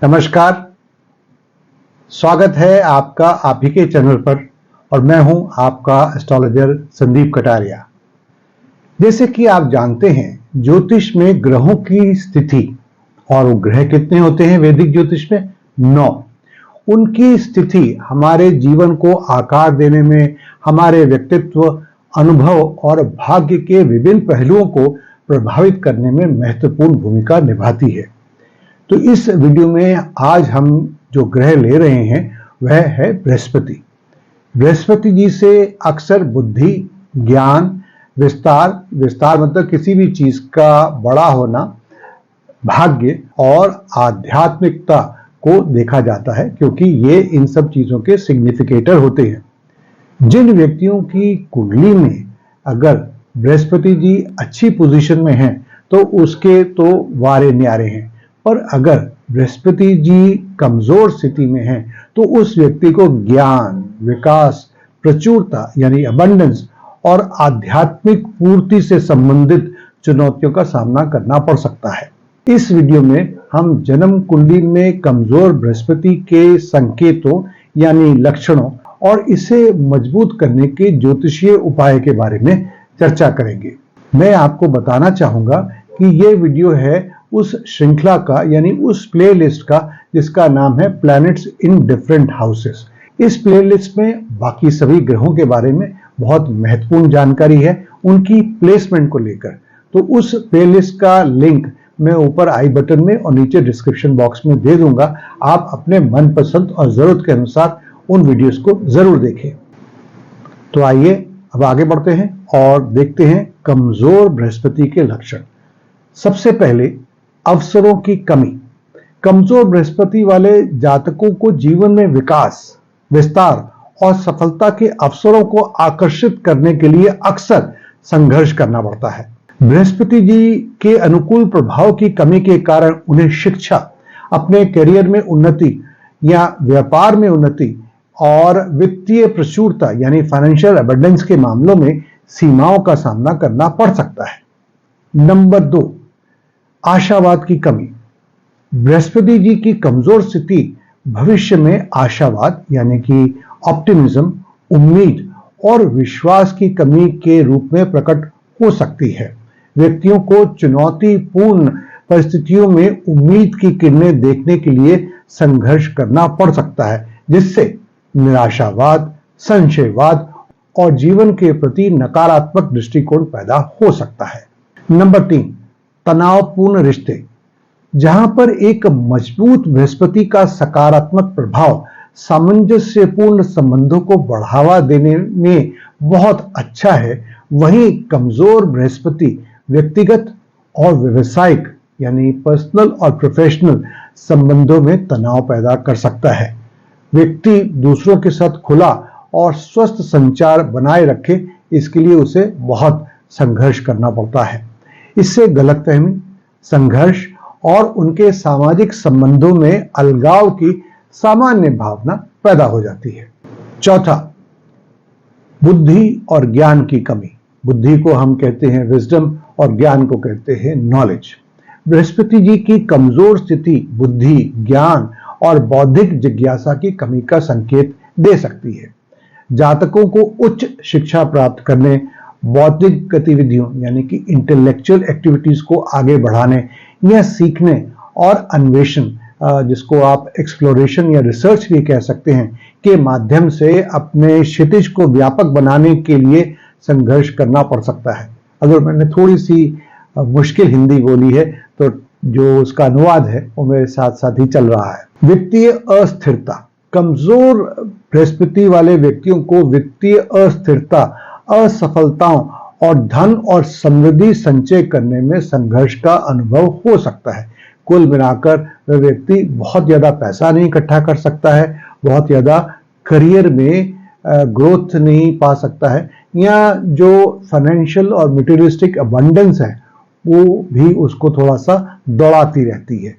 नमस्कार, स्वागत है आपका आप ही के चैनल पर और मैं हूं आपका एस्ट्रोलॉजर संदीप कटारिया। जैसे कि आप जानते हैं, ज्योतिष में ग्रहों की स्थिति, और वो ग्रह कितने होते हैं वैदिक ज्योतिष में? 9। उनकी स्थिति हमारे जीवन को आकार देने में, हमारे व्यक्तित्व, अनुभव और भाग्य के विभिन्न पहलुओं को प्रभावित करने में महत्वपूर्ण भूमिका निभाती है। तो इस वीडियो में आज हम जो ग्रह ले रहे हैं वह है बृहस्पति। बृहस्पति जी से अक्सर बुद्धि, ज्ञान, विस्तार मतलब किसी भी चीज का बड़ा होना, भाग्य और आध्यात्मिकता को देखा जाता है, क्योंकि ये इन सब चीजों के सिग्निफिकेटर होते हैं। जिन व्यक्तियों की कुंडली में अगर बृहस्पति जी अच्छी पोजीशन में हैं तो उसके तो वारे न्यारे हैं, और अगर बृहस्पति जी कमजोर स्थिति में हैं तो उस व्यक्ति को ज्ञान, विकास, प्रचुरता यानी अबंडेंस और आध्यात्मिक पूर्ति से संबंधित चुनौतियों का सामना करना पड़ सकता है। इस वीडियो में हम जन्म कुंडली में कमजोर बृहस्पति के संकेतों यानी लक्षणों और इसे मजबूत करने के ज्योतिषीय उपाय के बारे में चर्चा करेंगे। मैं आपको बताना चाहूंगा कि ये वीडियो है उस श्रृंखला का यानी उस प्लेलिस्ट का जिसका नाम है प्लैनेट्स इन डिफरेंट हाउसेस। इस प्लेलिस्ट में बाकी सभी ग्रहों के बारे में बहुत महत्वपूर्ण जानकारी है उनकी प्लेसमेंट को लेकर। तो उस प्लेलिस्ट का लिंक मैं ऊपर आई बटन में और नीचे डिस्क्रिप्शन बॉक्स में दे दूंगा। आप अपने मनपसंद और जरूरत के अनुसार उन वीडियोस को जरूर देखें। तो आइए अब आगे बढ़ते हैं और देखते हैं कमजोर बृहस्पति के लक्षण। सबसे पहले अवसरों की कमी। कमजोर बृहस्पति वाले जातकों को जीवन में विकास, विस्तार और सफलता के अवसरों को आकर्षित करने के लिए अक्सर संघर्ष करना पड़ता है। बृहस्पति जी के अनुकूल प्रभाव की कमी के कारण उन्हें शिक्षा, अपने करियर में उन्नति या व्यापार में उन्नति और वित्तीय प्रचुरता यानी फाइनेंशियल अबंडेंस के मामलों में सीमाओं का सामना करना पड़ सकता है। नंबर 2, आशावाद की कमी। बृहस्पति जी की कमजोर स्थिति भविष्य में आशावाद यानी कि ऑप्टिमिज्म, उम्मीद और विश्वास की कमी के रूप में प्रकट हो सकती है। व्यक्तियों को चुनौतीपूर्ण परिस्थितियों में उम्मीद की किरणें देखने के लिए संघर्ष करना पड़ सकता है, जिससे निराशावाद, संशयवाद और जीवन के प्रति नकारात्मक दृष्टिकोण पैदा हो सकता है। नंबर 3, तनावपूर्ण रिश्ते। जहां पर एक मजबूत बृहस्पति का सकारात्मक प्रभाव सामंजस्यपूर्ण संबंधों को बढ़ावा देने में बहुत अच्छा है, वहीं कमजोर बृहस्पति व्यक्तिगत और व्यवसायिक यानी पर्सनल और प्रोफेशनल संबंधों में तनाव पैदा कर सकता है। व्यक्ति दूसरों के साथ खुला और स्वस्थ संचार बनाए रखे, इसके लिए उसे बहुत संघर्ष करना पड़ता है। इससे गलतफहमी, संघर्ष और उनके सामाजिक संबंधों में अलगाव की सामान्य भावना पैदा हो जाती है। चौथा, बुद्धि और ज्ञान की कमी। बुद्धि को हम कहते हैं विजडम और ज्ञान को कहते हैं नॉलेज। बृहस्पति जी की कमजोर स्थिति बुद्धि, ज्ञान और बौद्धिक जिज्ञासा की कमी का संकेत दे सकती है। जातकों को उच्च शिक्षा प्राप्त करने, बौद्धिक गतिविधियों यानी कि इंटेलेक्चुअल एक्टिविटीज को आगे बढ़ाने या सीखने और अन्वेषण, जिसको आप एक्सप्लोरेशन या रिसर्च भी कह सकते हैं, के माध्यम से अपने क्षितिज को व्यापक बनाने के लिए संघर्ष करना पड़ सकता है। अगर मैंने थोड़ी सी मुश्किल हिंदी बोली है तो जो उसका अनुवाद है वो मेरे साथ साथ ही चल रहा है। वित्तीय अस्थिरता। कमजोर बृहस्पति वाले व्यक्तियों को वित्तीय अस्थिरता, असफलताओं और धन और समृद्धि संचय करने में संघर्ष का अनुभव हो सकता है। कुल मिलाकर वह व्यक्ति बहुत ज्यादा पैसा नहीं इकट्ठा कर सकता है, बहुत ज्यादा करियर में ग्रोथ नहीं पा सकता है, या जो फाइनेंशियल और मटेरियलिस्टिक अबंडेंस है वो भी उसको थोड़ा सा दौड़ाती रहती है।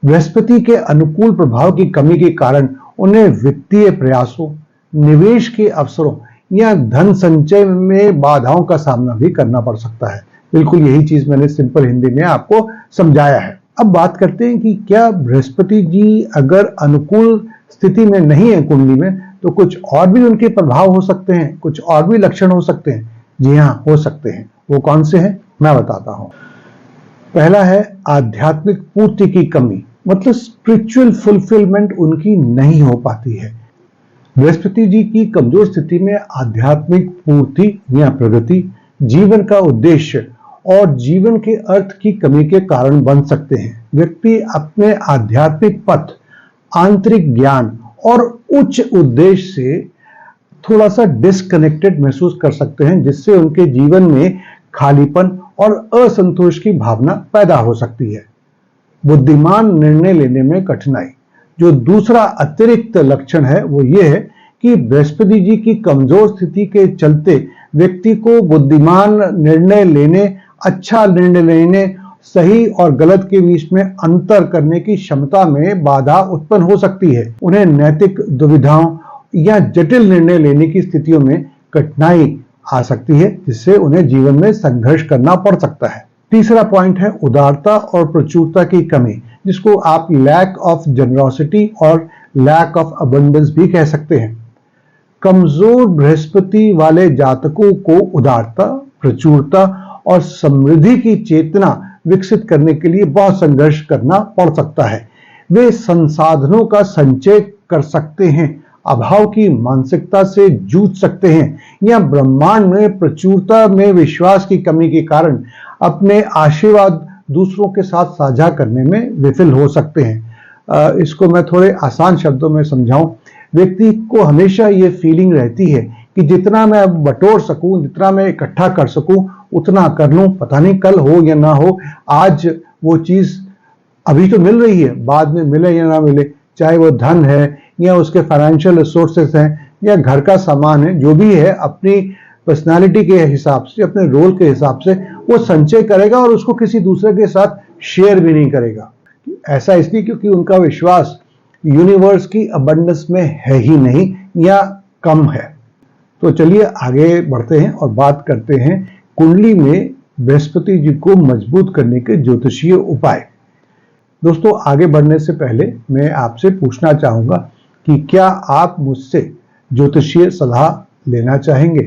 बृहस्पति के अनुकूल प्रभाव की कमी के कारण उन्हें वित्तीय प्रयासों, निवेश के अवसरों या धन संचय में बाधाओं का सामना भी करना पड़ सकता है। बिल्कुल यही चीज मैंने सिंपल हिंदी में आपको समझाया है। अब बात करते हैं कि क्या बृहस्पति जी अगर अनुकूल स्थिति में नहीं है कुंडली में, तो कुछ और भी उनके प्रभाव हो सकते हैं, कुछ और भी लक्षण हो सकते हैं। जी हाँ, हो सकते हैं। वो कौन से हैं मैं बताता हूं। पहला है आध्यात्मिक पूर्ति की कमी, मतलब स्पिरिचुअल फुलफिलमेंट उनकी नहीं हो पाती है। बृहस्पति जी की कमजोर स्थिति में आध्यात्मिक पूर्ति या प्रगति, जीवन का उद्देश्य और जीवन के अर्थ की कमी के कारण बन सकते हैं। व्यक्ति अपने आध्यात्मिक पथ, आंतरिक ज्ञान और उच्च उद्देश्य से थोड़ा सा डिस्कनेक्टेड महसूस कर सकते हैं, जिससे उनके जीवन में खालीपन और असंतोष की भावना पैदा हो सकती है। बुद्धिमान निर्णय लेने में कठिनाई, जो दूसरा अतिरिक्त लक्षण है वो ये है कि बृहस्पति जी की कमजोर स्थिति के चलते व्यक्ति को बुद्धिमान निर्णय लेने, अच्छा निर्णय लेने, सही और गलत के बीच में अंतर करने की क्षमता में बाधा उत्पन्न हो सकती है। उन्हें नैतिक दुविधाओं या जटिल निर्णय लेने की स्थितियों में कठिनाई आ सकती है, जिससे उन्हें जीवन में संघर्ष करना पड़ सकता है। तीसरा पॉइंट है उदारता और प्रचुरता की कमी, जिसको आप लैक ऑफ जेनरोसिटी और लैक ऑफ अबंडेंस भी कह सकते हैं। कमजोर बृहस्पति वाले जातकों को उदारता, प्रचुरता और समृद्धि की चेतना विकसित करने के लिए बहुत संघर्ष करना पड़ सकता है। वे संसाधनों का संचय कर सकते हैं, अभाव की मानसिकता से जूझ सकते हैं, या ब्रह्मांड में प्रचुरता में विश्वास की कमी के कारण अपने आशीर्वाद दूसरों के साथ साझा करने में विफल हो सकते हैं। इसको मैं थोड़े आसान शब्दों में समझाऊं। व्यक्ति को हमेशा ये फीलिंग रहती है कि जितना मैं बटोर सकूं, जितना मैं इकट्ठा कर सकूं, उतना कर लूं, पता नहीं कल हो या ना हो। आज वो चीज अभी तो मिल रही है, बाद में मिले या ना मिले, चाहे वो धन है या उसके फाइनेंशियल रिसोर्सेस हैं या घर का सामान है, जो भी है अपनी पर्सनालिटी के हिसाब से, अपने रोल के हिसाब से वो संचय करेगा और उसको किसी दूसरे के साथ शेयर भी नहीं करेगा। ऐसा इसलिए क्योंकि उनका विश्वास यूनिवर्स की अबंडेंस में है ही नहीं या कम है। तो चलिए आगे बढ़ते हैं और बात करते हैं कुंडली में बृहस्पति जी को मजबूत करने के ज्योतिषीय उपाय। दोस्तों, आगे बढ़ने से पहले मैं आपसे पूछना चाहूंगा कि क्या आप मुझसे ज्योतिषीय सलाह लेना चाहेंगे?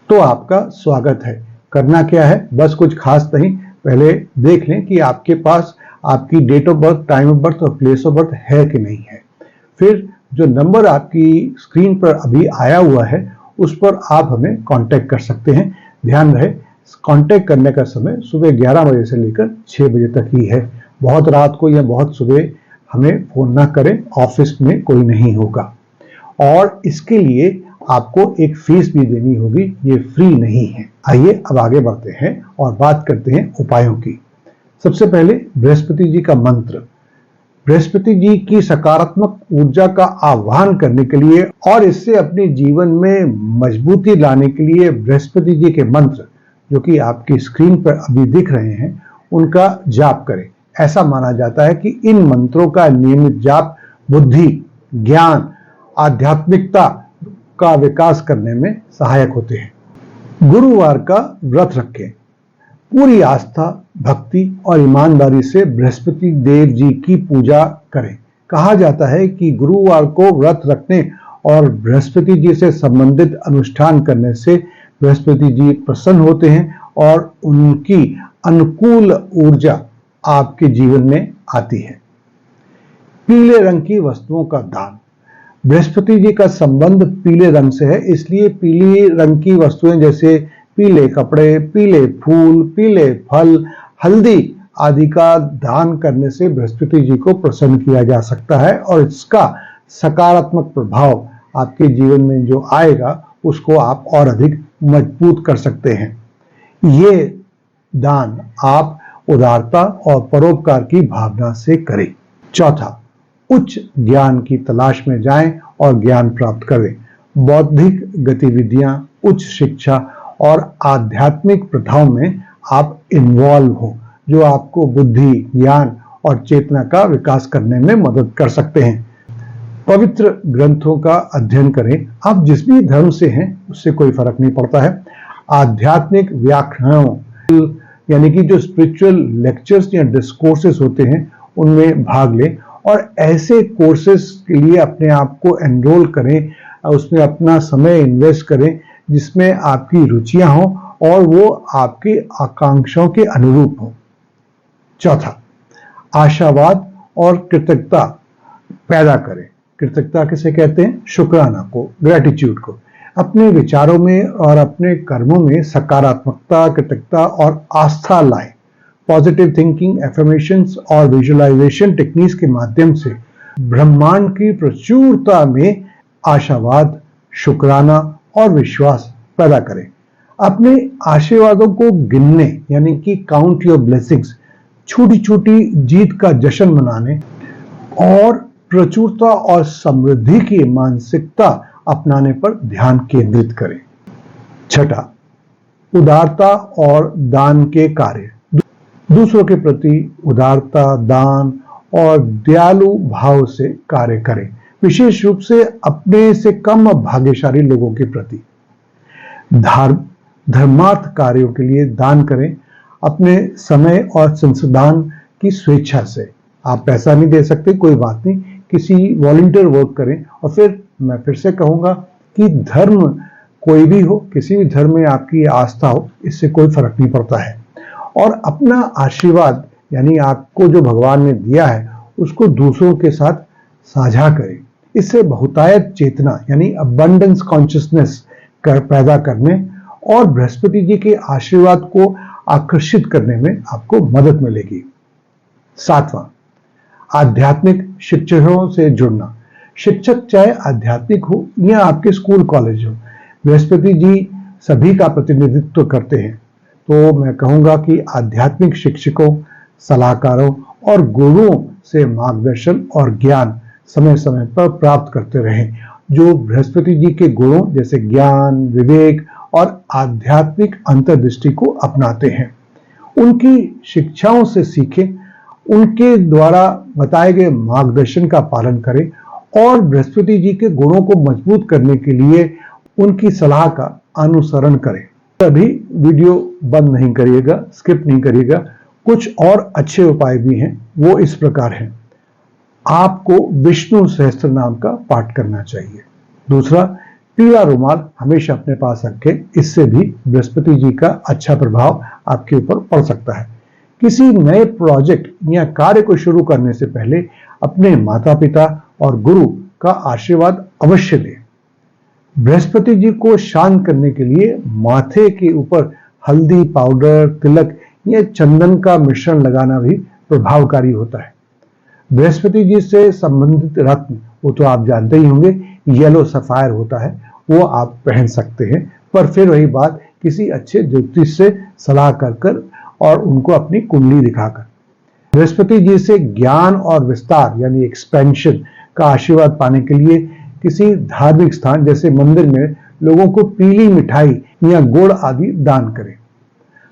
तो आपका स्वागत है। करना क्या है, बस कुछ खास नहीं, पहले देख लें कि आपके पास आपकी date of birth, time of birth और प्लेस ऑफ बर्थ है कि नहीं है। फिर जो नंबर आपकी स्क्रीन पर अभी आया हुआ है उस पर आप हमें कांटेक्ट कर सकते हैं। ध्यान रहे, कांटेक्ट करने का समय सुबह 11 बजे से लेकर 6 बजे तक ही है। बहुत रात को या बहुत सुबह हमें फोन ना करें, ऑफिस में कोई नहीं होगा। और इसके लिए आपको एक फीस भी देनी होगी, ये फ्री नहीं है। आइए अब आगे बढ़ते हैं और बात करते हैं उपायों की। सबसे पहले बृहस्पति जी का मंत्र। बृहस्पति जी की सकारात्मक ऊर्जा का आह्वान करने के लिए और इससे अपने जीवन में मजबूती लाने के लिए बृहस्पति जी के मंत्र, जो कि आपकी स्क्रीन पर अभी दिख रहे हैं, उनका जाप करें। ऐसा माना जाता है कि इन मंत्रों का नियमित जाप बुद्धि, ज्ञान, आध्यात्मिकता का विकास करने में सहायक होते हैं। गुरुवार का व्रत रखें। पूरी आस्था, भक्ति और ईमानदारी से बृहस्पति देव जी की पूजा करें। कहा जाता है कि गुरुवार को व्रत रखने और बृहस्पति जी से संबंधित अनुष्ठान करने से बृहस्पति जी प्रसन्न होते हैं और उनकी अनुकूल ऊर्जा आपके जीवन में आती है। पीले रंग की वस्तुओं का दान। बृहस्पति जी का संबंध पीले रंग से है, इसलिए पीले रंग की वस्तुएं जैसे पीले कपड़े, पीले फूल, पीले फल, हल्दी आदि का दान करने से बृहस्पति जी को प्रसन्न किया जा सकता है और इसका सकारात्मक प्रभाव आपके जीवन में जो आएगा उसको आप और अधिक मजबूत कर सकते हैं। ये दान आप उदारता और परोपकार की भावना से करें। चौथा, उच्च ज्ञान की तलाश में जाएं और ज्ञान प्राप्त करें। बौद्धिक गतिविधियां, उच्च शिक्षा और आध्यात्मिक प्रथाओं में आप इन्वॉल्व हो, जो आपको बुद्धि, ज्ञान और चेतना का विकास करने में मदद कर सकते हैं। पवित्र ग्रंथों का अध्ययन करें। आप जिस भी धर्म से हैं उससे कोई फर्क नहीं पड़ता है। आध्यात्मिक व्याख्यानों यानी कि जो स्पिरिचुअल लेक्चर्स या डिस्कोर्सेस होते हैं उनमें भाग लें और ऐसे कोर्सेस के लिए अपने आप को एनरोल करें, उसमें अपना समय इन्वेस्ट करें जिसमें आपकी रुचियां हों और वो आपकी आकांक्षाओं के अनुरूप हो। चौथा, आशावाद और कृतज्ञता पैदा करें। कृतज्ञता किसे कहते हैं? शुक्राना को, ग्रेटिट्यूड को। अपने विचारों में और अपने कर्मों में सकारात्मकता, कृतज्ञता और आस्था लाएं। पॉजिटिव थिंकिंग, एफर्मेशंस और विजुअलाइजेशन टेक्निक्स के माध्यम से ब्रह्मांड की प्रचुरता में आशावाद, शुक्राना और विश्वास पैदा करें। अपने आशीर्वादों को गिनने यानी कि काउंट योर ब्लेसिंग्स, छोटी छोटी जीत का जश्न मनाने और प्रचुरता और समृद्धि की मानसिकता अपनाने पर ध्यान केंद्रित करें। छठा, उदारता और दान के कार्य। दूसरों के प्रति उदारता, दान और दयालु भाव से कार्य करें, विशेष रूप से अपने से कम भाग्यशाली लोगों के प्रति। धर्मार्थ कार्यों के लिए दान करें, अपने समय और संसाधन की स्वेच्छा से। आप पैसा नहीं दे सकते, कोई बात नहीं, किसी वॉलंटियर वर्क करें। और फिर मैं फिर से कहूंगा कि धर्म कोई भी हो, किसी भी धर्म में आपकी आस्था हो, इससे कोई फर्क नहीं पड़ता है। और अपना आशीर्वाद यानी आपको जो भगवान ने दिया है उसको दूसरों के साथ साझा करें। इससे बहुतायत चेतना यानी अबंडेंस कॉन्शियसनेस पैदा करने और बृहस्पति जी के आशीर्वाद को आकर्षित करने में आपको मदद मिलेगी। सातवां, आध्यात्मिक शिक्षकों से जुड़ना। शिक्षक चाहे आध्यात्मिक हो या आपके स्कूल कॉलेज हो, बृहस्पति जी सभी का प्रतिनिधित्व करते हैं। तो मैं कहूंगा कि आध्यात्मिक शिक्षकों, सलाहकारों और गुरुओं से मार्गदर्शन और ज्ञान समय समय पर प्राप्त करते रहें, जो बृहस्पति जी के गुणों जैसे ज्ञान, विवेक और आध्यात्मिक अंतर्दृष्टि को अपनाते हैं। उनकी शिक्षाओं से सीखें, उनके द्वारा बताए गए मार्गदर्शन का पालन करें और बृहस्पति जी के गुणों को मजबूत करने के लिए उनकी सलाह का अनुसरण करें। तभी वीडियो बंद नहीं करिएगा, स्किप नहीं करिएगा। कुछ और अच्छे उपाय भी हैं, वो इस प्रकार हैं। आपको विष्णु सहस्त्र नाम का पाठ करना चाहिए। दूसरा, पीला रुमाल हमेशा अपने पास रखें, इससे भी बृहस्पति जी का अच्छा प्रभाव आपके ऊपर पड़ सकता है। किसी नए प्रोजेक्ट या कार्य को शुरू करने से पहले अपने माता पिता और गुरु का आशीर्वाद अवश्य लें। बृहस्पति जी को शांत करने के लिए माथे के ऊपर हल्दी पाउडर, तिलक या चंदन का मिश्रण लगाना भी प्रभावकारी होता है। बृहस्पति जी से संबंधित रत्न, वो तो आप जानते ही होंगे, येलो सफायर होता है, वो आप पहन सकते हैं। पर फिर वही बात, किसी अच्छे ज्योतिष से सलाह कर और उनको अपनी कुंडली दिखाकर। बृहस्पति जी से ज्ञान और विस्तार यानी एक्सपेंशन का आशीर्वाद पाने के लिए किसी धार्मिक स्थान जैसे मंदिर में लोगों को पीली मिठाई या गुड़ आदि दान करें।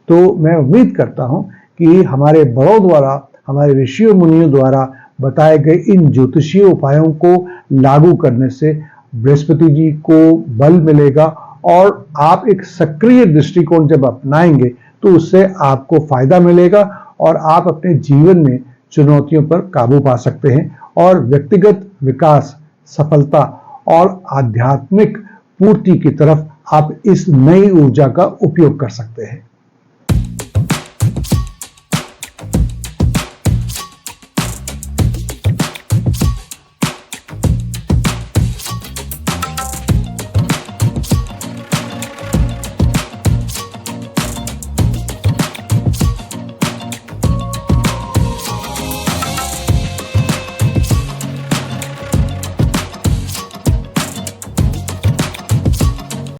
तो मैं उम्मीद करता हूं कि हमारे बड़ों द्वारा, हमारे ऋषियों मुनियों द्वारा बताए गए इन ज्योतिषीय उपायों को लागू करने से बृहस्पति जी को बल मिलेगा और आप एक सक्रिय दृष्टिकोण जब अपनाएंगे तो उससे आपको फायदा मिलेगा और आप अपने जीवन में चुनौतियों पर काबू पा सकते हैं और व्यक्तिगत विकास, सफलता और आध्यात्मिक पूर्ति की तरफ आप इस नई ऊर्जा का उपयोग कर सकते हैं।